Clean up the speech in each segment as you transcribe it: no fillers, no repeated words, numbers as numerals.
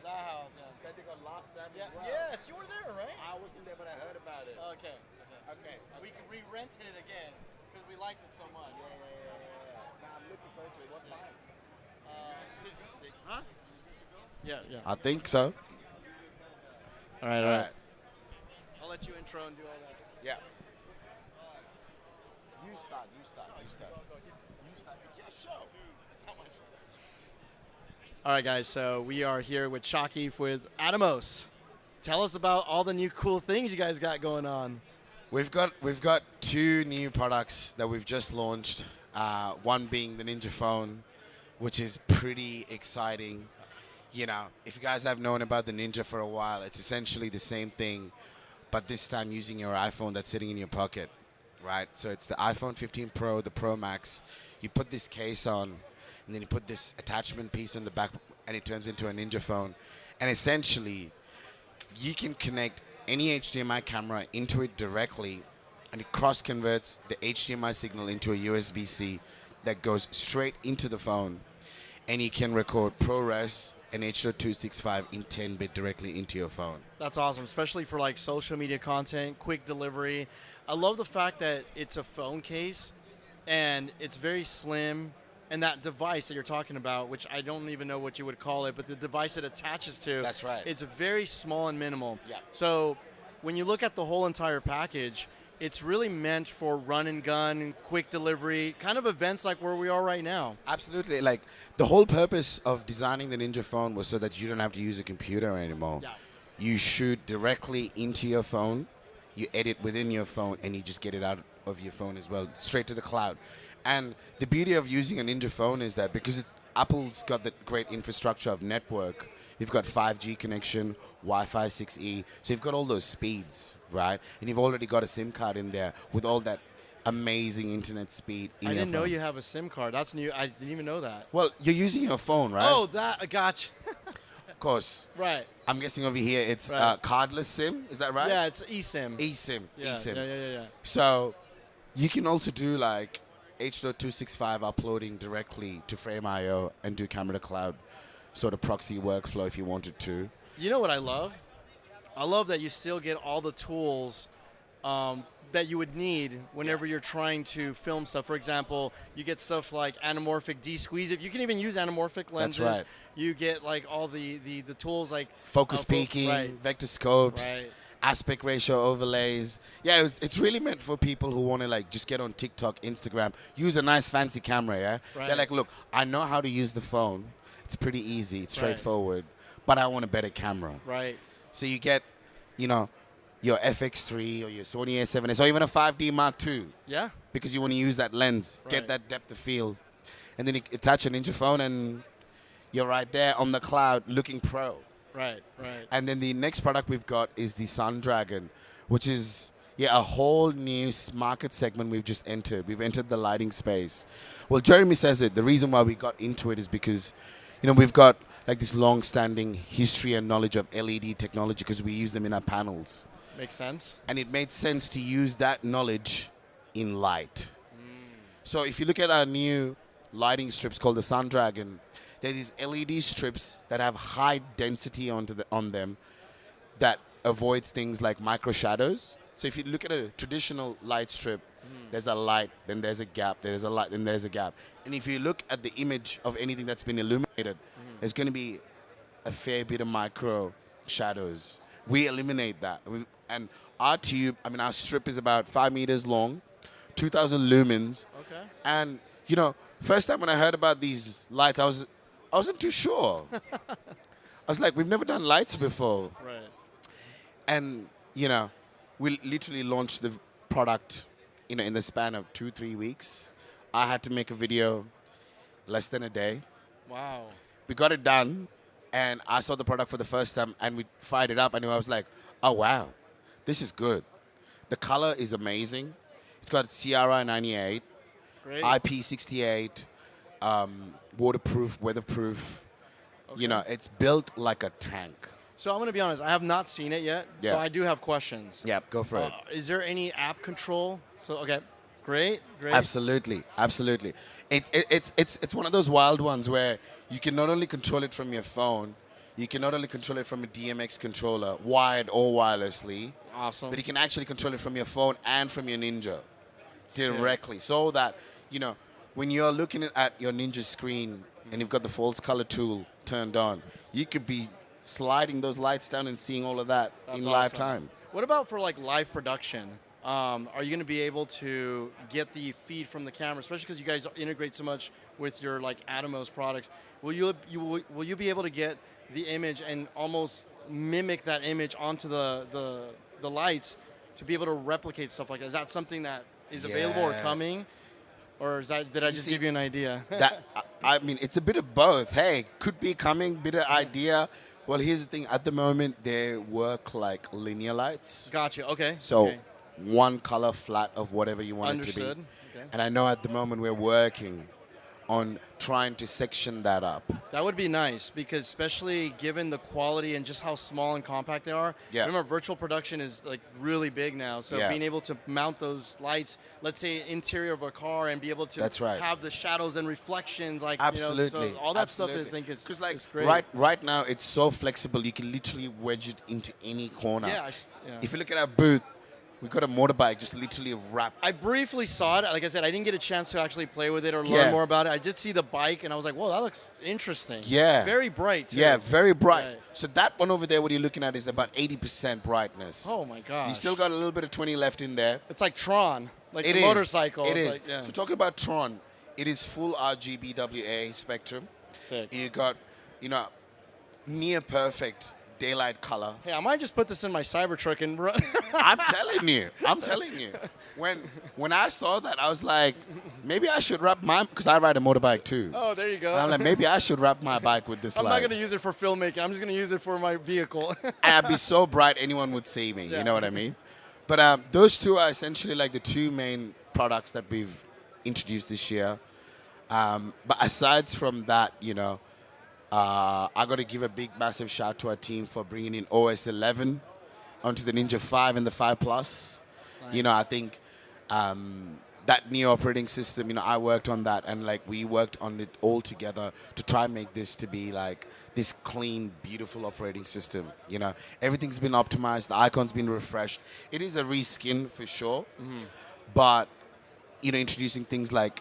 That house, yeah. that they got last time Yeah. as well. Yes, you were there, right? I wasn't there, but I heard about it. Okay. Okay. We rented it again because we liked it so much. Yeah. Now I'm looking forward to it. What time? Six. Huh? Yeah. I think so. All right. All right. I'll let you intro and do all that. Yeah. You start. It's your show. That's how much. All right, guys. So we are here with Shakif with Atomos. Tell us about all the new cool things you guys got going on. We've got two new products that we've just launched. One being the Ninja Phone, which is pretty exciting. You know, if you guys have known about the Ninja for a while, it's essentially the same thing, but this time using your iPhone that's sitting in your pocket, right? So it's the iPhone 15 Pro, the Pro Max. You put this case on, and then you put this attachment piece on the back, and it turns into a Ninja Phone. And essentially, you can connect any HDMI camera into it directly, and it cross-converts the HDMI signal into a USB-C that goes straight into the phone, and you can record ProRes and H.265 in 10-bit directly into your phone. That's awesome, especially for like social media content, quick delivery. I love the fact that it's a phone case and it's very slim. And that device that you're talking about, which I don't even know what you would call it, but the device it attaches to, That's right. It's very small and minimal. Yeah. So when you look at the whole entire package, it's really meant for run and gun, quick delivery, kind of events like where we are right now. Absolutely. Like, the whole purpose of designing the Ninja Phone was so that you don't have to use a computer anymore. Yeah. You shoot directly into your phone, you edit within your phone, and you just get it out of your phone as well, straight to the cloud. And the beauty of using a Ninja Phone is that because Apple's got that great infrastructure of network, you've got 5G connection, Wi-Fi 6E, so you've got all those speeds, right? And you've already got a SIM card in there with all that amazing internet speed in I your didn't know phone. you have a SIM card. That's new. I didn't even know that. Well, you're using your phone, right? Oh, that I got you. Of course. Right. I'm guessing over here it's Right. cardless SIM, is that right? Yeah, it's eSIM. eSIM. Yeah, eSIM. Yeah. So you can also do like H.265 uploading directly to Frame.io and do camera to cloud sort of proxy workflow if you wanted to. You know what I love? I love that you still get all the tools that you would need whenever you're trying to film stuff. For example, you get stuff like anamorphic desqueeze. If you can even use anamorphic lenses, right. you get like all the tools like Focus peaking, right. vector scopes, Right. aspect ratio overlays. Yeah, it's really meant for people who want to like just get on TikTok, Instagram, use a nice fancy camera, yeah? Right. They're like, look, I know how to use the phone. It's pretty easy, it's Right. straightforward, but I want a better camera. Right. So you get, you know, your FX3 or your Sony A7S or even a 5D Mark II Yeah. because you want to use that lens, Right. get that depth of field. And then you attach a Ninja Phone and you're right there on the cloud looking pro. Right. And then the next product we've got is the Sun Dragon, which is a whole new market segment we've just entered. We've entered the lighting space. Well, Jeremy says it. The reason why we got into it is because, you know, we've got like this long-standing history and knowledge of LED technology because we use them in our panels. Makes sense. And it made sense to use that knowledge in light. So if you look at our new lighting strips called the Sun Dragon, they're these LED strips that have high density on them that avoids things like micro shadows. So if you look at a traditional light strip, there's a light, then there's a gap, there's a light, then there's a gap. And if you look at the image of anything that's been illuminated, there's going to be a fair bit of micro shadows. We eliminate that. And our tube, our strip is about 5 meters long, 2,000 lumens. Okay. And, you know, first time when I heard about these lights, I wasn't too sure. I was like, we've never done lights before. Right. And, you know, we literally launched the product, you know, in the span of 2-3 weeks. I had to make a video less than a day. Wow. We got it done, and I saw the product for the first time, and we fired it up, and I was like, oh, wow, this is good. The color is amazing. It's got CRI 98, Great. IP68, waterproof, weatherproof. You know, it's built like a tank. So I'm going to be honest. I have not seen it yet. Yeah. So I do have questions. Yeah, go for it. Is there any app control? So okay, great. Absolutely. It's one of those wild ones where you can not only control it from your phone, You can not only control it from a DMX controller, wired or wirelessly, Awesome. but you can actually control it from your phone and from your Ninja Sick. directly. So that, when you're looking at your Ninja screen and you've got the false color tool turned on, you could be sliding those lights down and seeing all of that That's in awesome. live time. What about for like live production? Are you going to be able to get the feed from the camera, especially because you guys integrate so much with your like Atomos products? Will you be able to get the image and almost mimic that image onto the lights to be able to replicate stuff like that? Is that something that is available or Yeah. coming, or did I just give you an idea? I mean, it's a bit of both. Hey, could be coming, bit of idea. Well, here's the thing. At the moment, they work like linear lights. Gotcha. Okay. So okay. one color flat of whatever you want Understood. it to be. Okay. And I know at the moment we're working on trying to section that up. That would be nice because especially given the quality and just how small and compact they are. Yeah. Remember, virtual production is like really big now. So Yeah. being able to mount those lights, let's say interior of a car, and be able to That's right. have the shadows and reflections, like Absolutely. so all that stuff is, Absolutely. I think it's Because like it's great. right now it's so flexible. You can literally wedge it into any corner. Yeah. If you look at our booth, we got a motorbike just literally wrapped. I briefly saw it. Like I said, I didn't get a chance to actually play with it or Yeah. learn more about it. I did see the bike, and I was like, "Whoa, that looks interesting." Yeah. Very bright. Too. Yeah, very bright. Right. So that one over there, what you're looking at, is about 80% brightness. Oh my gosh. You still got a little bit of 20 left in there. It's like Tron, like It the is. motorcycle. It It's is. like, yeah. So talking about Tron, it is full RGB WA spectrum. Sick. You got, near perfect daylight color. Hey, I might just put this in my Cybertruck and run. I'm telling you. When I saw that, I was like, maybe I should wrap mine, because I ride a motorbike too. Oh, there you go. And I'm like, maybe I should wrap my bike with this I'm light. not going to use it for filmmaking. I'm just going to use it for my vehicle. And I'd be so bright anyone would see me. Yeah. You know what I mean? But those two are essentially like the two main products that we've introduced this year. But aside from that, I got to give a big, massive shout to our team for bringing in OS 11 onto the Ninja 5 and the 5 Plus. Nice. I think that new operating system, I worked on that, and like we worked on it all together to try and make this to be like this clean, beautiful operating system. Everything's been optimized, the icon's been refreshed. It is a reskin for sure, but introducing things like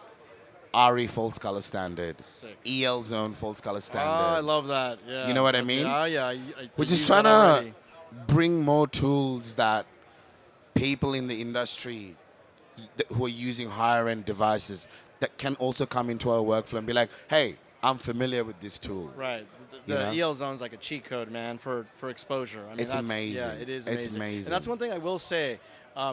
RE false color standard, Sick. EL zone false color standard. Oh, I love that. Yeah. You know what I mean? Yeah. We're just trying to bring more tools that people in the industry who are using higher end devices that can also come into our workflow and be like, hey, I'm familiar with this tool. Right. The EL zone is like a cheat code, man, for exposure. I mean, It's amazing. Yeah, it is It's amazing. amazing. And that's one thing I will say.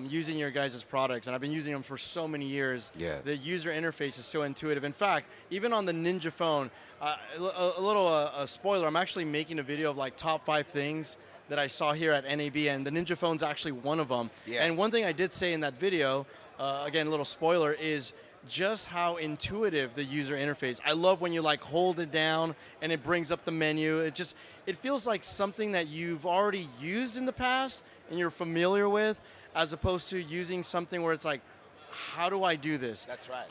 Using your guys' products, and I've been using them for so many years. Yeah. The user interface is so intuitive. In fact, even on the Ninja phone, a little spoiler, I'm actually making a video of like top 5 things that I saw here at NAB, and the Ninja phone's actually one of them. Yeah. And one thing I did say in that video, again, a little spoiler, is just how intuitive the user interface. I love when you like hold it down and it brings up the menu. It feels like something that you've already used in the past and you're familiar with, as opposed to using something where it's like, how do I do this? That's right.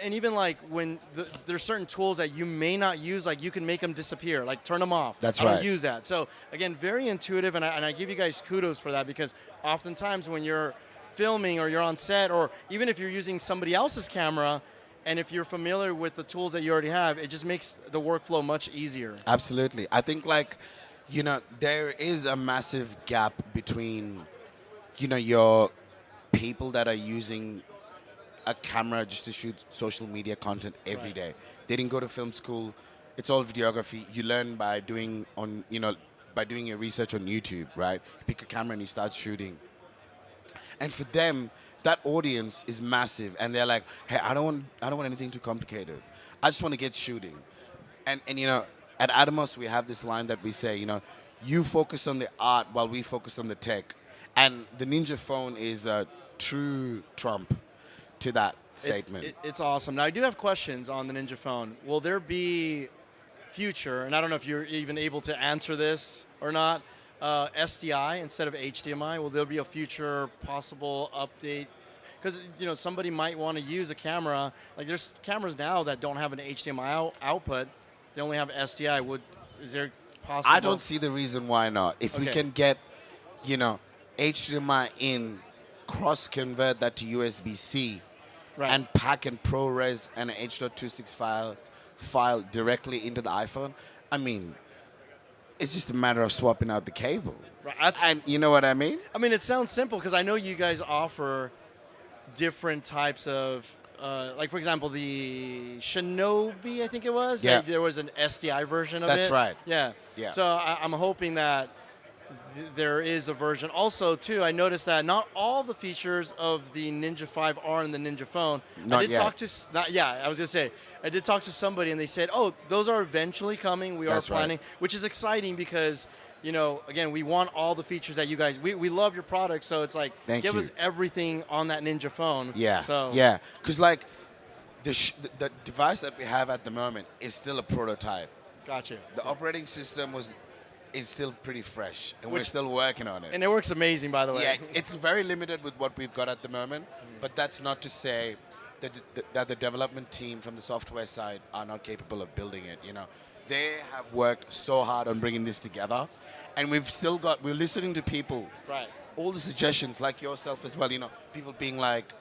And even like when there's certain tools that you may not use, like you can make them disappear, like turn them off. That's I right. don't use that. So again, very intuitive, and I give you guys kudos for that, because oftentimes when you're filming or you're on set, or even if you're using somebody else's camera, and if you're familiar with the tools that you already have, it just makes the workflow much easier. Absolutely. I think there is a massive gap between, your people that are using a camera just to shoot social media content every day. They didn't go to film school. It's all videography. You learn by doing your research on YouTube, right? You pick a camera and you start shooting. And for them, that audience is massive, and they're like, hey, I don't want anything too complicated. I just want to get shooting. And at Atomos we have this line that we say, you focus on the art while we focus on the tech. And the Ninja phone is a true trump to that statement. It's awesome. Now, I do have questions on the Ninja phone. Will there be future, and I don't know if you're even able to answer this or not, SDI instead of HDMI? Will there be a future possible update? Because, somebody might want to use a camera. Like, there's cameras now that don't have an HDMI output. They only have SDI. Is there possible? I don't see the reason why not. If we Okay. can get, HDMI in, cross convert that to USB-C, Right. and pack and ProRes and an H.26 file directly into the iPhone, I mean, it's just a matter of swapping out the cable. Right, that's- And you know what I mean? I mean, it sounds simple because I know you guys offer different types of, like for example, the Shinobi, I think it was. Yeah. There was an SDI version of it. That's right. Yeah. Yeah. So I'm hoping that there is a version. Also, too, I noticed that not all the features of the Ninja 5 are in the Ninja phone. Not I did yet. talk to, I was gonna say, I did talk to somebody and they said, oh, those are eventually coming. We That's are right. planning, which is exciting because. Again, we want all the features that you guys. We love your product, so it's like give us everything on that Ninja phone. Yeah. So Yeah. Because like the device that we have at the moment is still a prototype. Gotcha. The operating system is still pretty fresh, and we're Which- still working on it. And it works amazing, by the way. Yeah, it's very limited with what we've got at the moment, but that's not to say that the development team from the software side are not capable of building it. They have worked so hard on bringing this together, and we're listening to people. Right. All the suggestions, like yourself as well, people being like,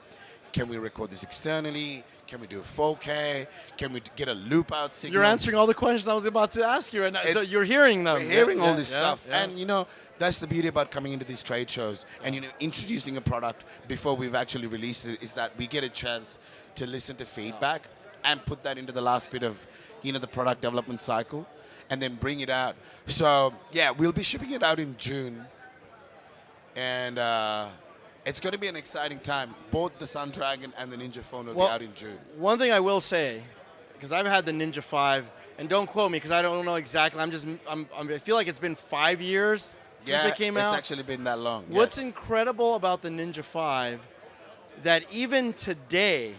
can we record this externally? Can we do 4K? Can we get a loop out signal? You're answering all the questions I was about to ask you right now. So you're hearing them. We're hearing all this Yeah, stuff. yeah. And, that's the beauty about coming into these trade shows and, introducing a product before we've actually released it, is that we get a chance to listen to feedback and put that into the last bit of, the product development cycle and then bring it out. So, yeah, we'll be shipping it out in June. And it's going to be an exciting time. Both the Sun Dragon and the Ninja phone will be out in June. One thing I will say, because I've had the Ninja 5, and don't quote me because I don't know exactly. I feel like it's been 5 years since it came out. It's actually been that long. What's yes. incredible about the Ninja 5 that even today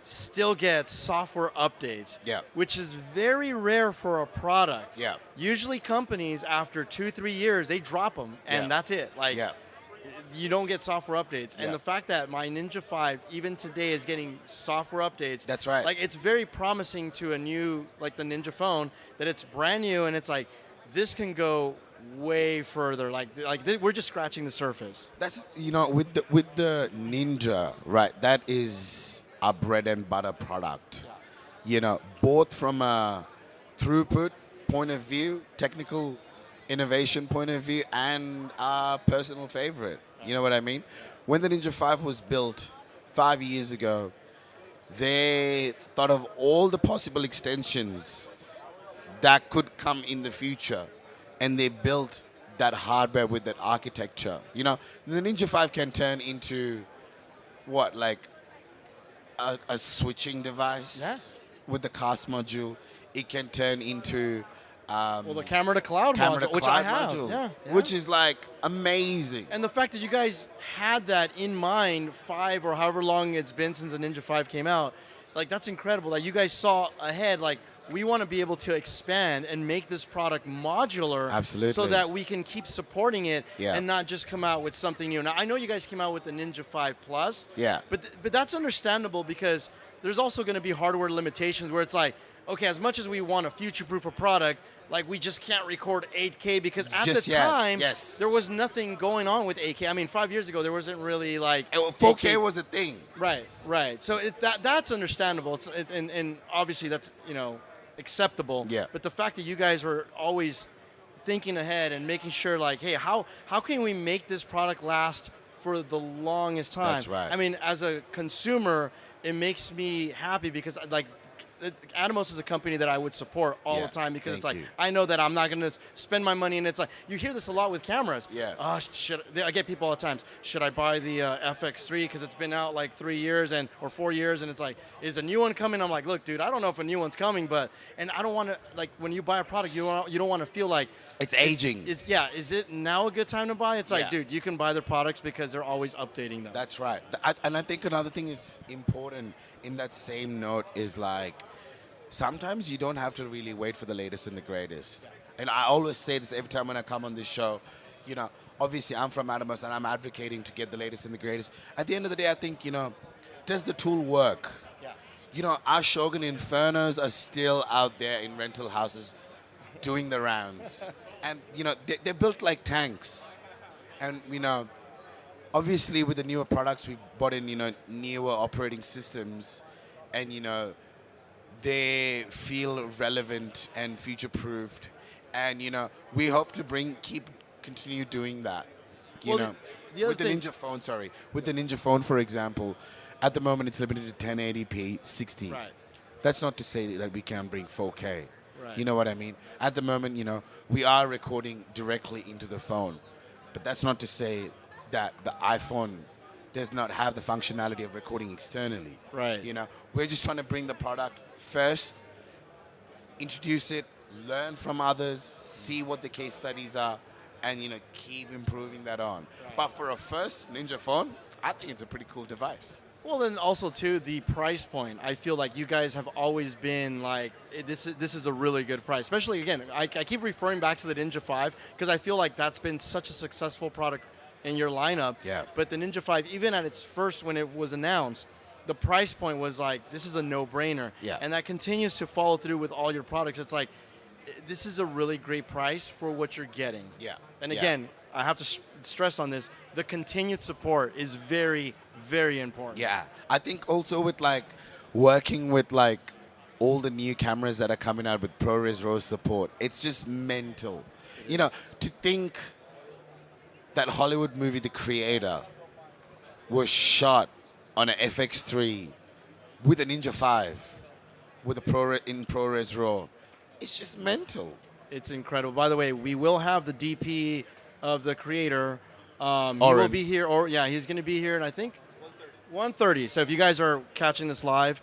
still gets software updates, Yeah. which is very rare for a product. Yeah. Usually companies, after 2-3 years, they drop them, and Yeah. that's it. Like, Yeah. you don't get software updates. Yeah. And the fact that my Ninja 5, even today, is getting software updates. That's right. Like, it's very promising to a new, like the Ninja phone, that it's brand new, and it's like, this can go way further. We're just scratching the surface. That's with the Ninja, right? That is our bread and butter product. Both from a throughput point of view, technical innovation point of view, and our personal favorite. You know what I mean? When the Ninja 5 was built 5 years ago, they thought of all the possible extensions that could come in the future, and they built that hardware with that architecture. The Ninja 5 can turn into what, like a switching device with the cast module. It can turn into The camera to cloud module, which I have. Yeah. Which is like amazing. And the fact that you guys had that in mind 5 or however long it's been since the Ninja 5 came out, like, that's incredible that you guys saw ahead, like, we want to be able to expand and make this product modular. Absolutely. So that we can keep supporting it Yeah. and not just come out with something new. Now, I know you guys came out with the Ninja 5 Plus. Yeah. But that's understandable because there's also going to be hardware limitations where it's like, okay, as much as we want to future-proof a product, like, we just can't record 8K because at Just the yet, time, yes. there was nothing going on with 8K. I mean, 5 years ago, there wasn't really, like... 4K was a thing. Right. So that's understandable. And obviously that's, acceptable. Yeah. But the fact that you guys were always thinking ahead and making sure, like, hey, how can we make this product last for the longest time? That's right. I mean, as a consumer, it makes me happy because, like, Atomos is a company that I would support all Yeah, the time because it's like, thank you. I know that I'm not going to spend my money, and it's like, you hear this a lot with cameras. Yeah. I get people all the times, should I buy the FX3 because it's been out like 3 years or 4 years, and it's like, is a new one coming? I'm like, look, dude, I don't know if a new one's coming, and I don't want to, like, when you buy a product, you don't want to feel like It's aging. is it now a good time to buy? It's like, Yeah. dude, you can buy their products because they're always updating them. That's right. And I think another thing is important in that same note is, like, sometimes you don't have to really wait for the latest and the greatest. And I always say this every time when I come on this show. Obviously I'm from Atomos and I'm advocating to get the latest and the greatest. At the end of the day, I think, does the tool work? Yeah. Our Shogun Infernos are still out there in rental houses doing the rounds. And, they're built like tanks. And, obviously with the newer products, we've brought in, newer operating systems. And, they feel relevant and future-proofed. And, we hope to continue doing that. The other With the thing, Ninja phone, sorry. With the Ninja phone, for example, at the moment it's limited to 1080p 60. right, That's not to say that we can't bring 4K. right. You know what I mean? At the moment, we are recording directly into the phone. But that's not to say that the iPhone does not have the functionality of recording externally. Right. We're just trying to bring the product first, introduce it, learn from others, see what the case studies are, and keep improving that on. Right. But for a first Ninja phone, I think it's a pretty cool device. Well, then also too the price point. I feel like you guys have always been like this is a really good price. Especially again, I keep referring back to the Ninja 5 because I feel like that's been such a successful product in your lineup. Yeah. But the Ninja 5, even at its first when it was announced, the price point was like this is a no-brainer. Yeah. And that continues to follow through with all your products. It's like this is a really great price for what you're getting. Yeah. And Yeah. again, I have to stress on this: the continued support is very, very important. Yeah, I think also with working with all the new cameras that are coming out with ProRes RAW support, it's just mental. To think that Hollywood movie The Creator was shot on an FX3 with a Ninja 5 with a ProRes RAW, it's just mental. It's incredible. By the way, we will have the DP of The Creator. He will Oren. be here, he's going to be here, and I think 1:30. So if you guys are catching this live,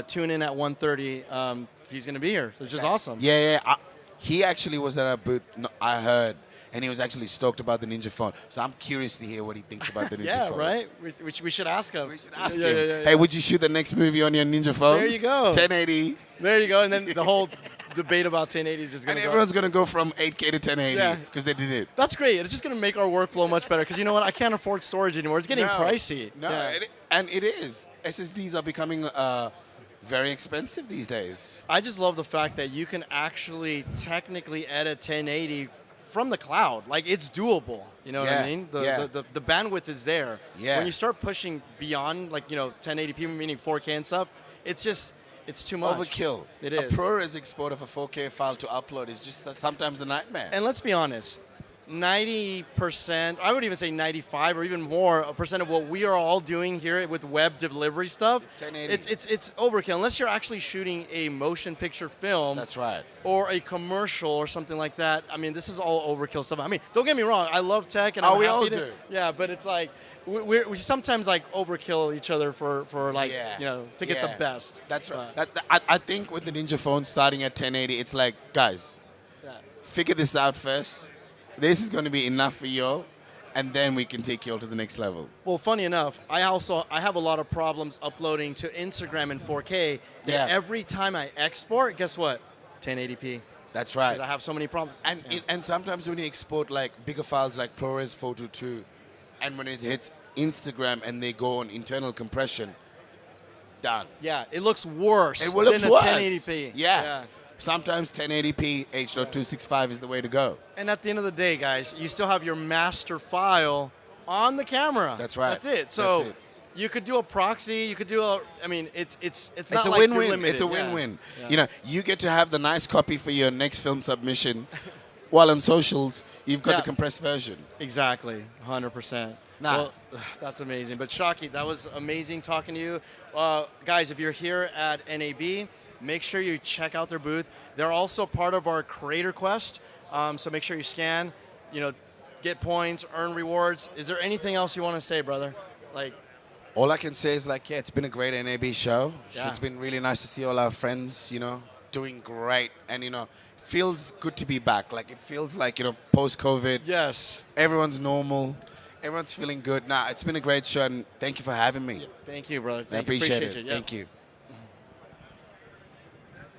tune in at 1:30. He's going to be here, so it's just awesome. Yeah. He actually was at our booth, I heard, and he was actually stoked about the Ninja phone. So I'm curious to hear what he thinks about the Ninja Yeah, phone. right? We should ask him. We should ask Yeah, him. yeah, yeah, Hey, yeah. would you shoot the next movie on your Ninja phone? There you go. 1080. There you go. And then the whole debate about 1080 is just going And to go. everyone's going to go from 8K to 1080 Yeah. because they did it. That's great. It's just going to make our workflow much better because you know what? I can't afford storage anymore. It's getting pricey. No, Yeah. and it is. SSDs are becoming very expensive these days. I just love the fact that you can actually technically edit 1080 from the cloud. Like, it's doable. You know what I Yeah, mean? yeah. The bandwidth is there. Yeah. When you start pushing beyond, 1080p, meaning 4K and stuff, it's too much. Overkill. It A is. ProRes export of a 4K file to upload is just sometimes a nightmare. And let's be honest, 90%, I would even say 95 or even more percent of what we are all doing here with web delivery stuff, It's 1080. it's overkill. Unless you're actually shooting a motion picture film. That's right. Or a commercial or something like that. I mean, this is all overkill stuff. I mean, don't get me wrong. I love tech, and Oh, I'm we happy all to, do. Yeah, but it's like we sometimes overkill each other for to get the Yeah. best. That's right. But, I think with the Ninja phone starting at 1080, it's like, guys, yeah. figure this out first. This is going to be enough for you, and then we can take you all to the next level. Well, funny enough, I have a lot of problems uploading to Instagram in 4K. That Yeah. every time I export, guess what? 1080p. That's right. Because I have so many problems. And Yeah. and sometimes when you export bigger files like ProRes Photo 2, and when it hits Instagram and they go on internal compression, done. Yeah, it looks worse It will look than worse. a 1080p. Yeah. Sometimes 1080p H.265 is the way to go. And at the end of the day, guys, you still have your master file on the camera. That's right. That's it. So That's it. you could do a proxy. You could do a. I mean, it's not It's a like win-win. you're limited. It's a Yeah. win-win. Yeah. You get to have the nice copy for your next film submission, while on socials you've got Yeah. the compressed version. Exactly, 100%. Nah. Well, that's amazing. But Shaki, that was amazing talking to you. Guys, if you're here at NAB, make sure you check out their booth. They're also part of our Creator Quest, so make sure you scan, get points, earn rewards. Is there anything else you want to say, brother? All I can say is it's been a great NAB show. Yeah. It's been really nice to see all our friends, doing great. And, feels good to be back. It feels like, post-COVID, Yes. everyone's normal. Everyone's feeling good. Nah, it's been a great show, and thank you for having me. Thank you, brother. I appreciate it. Yeah. Thank you.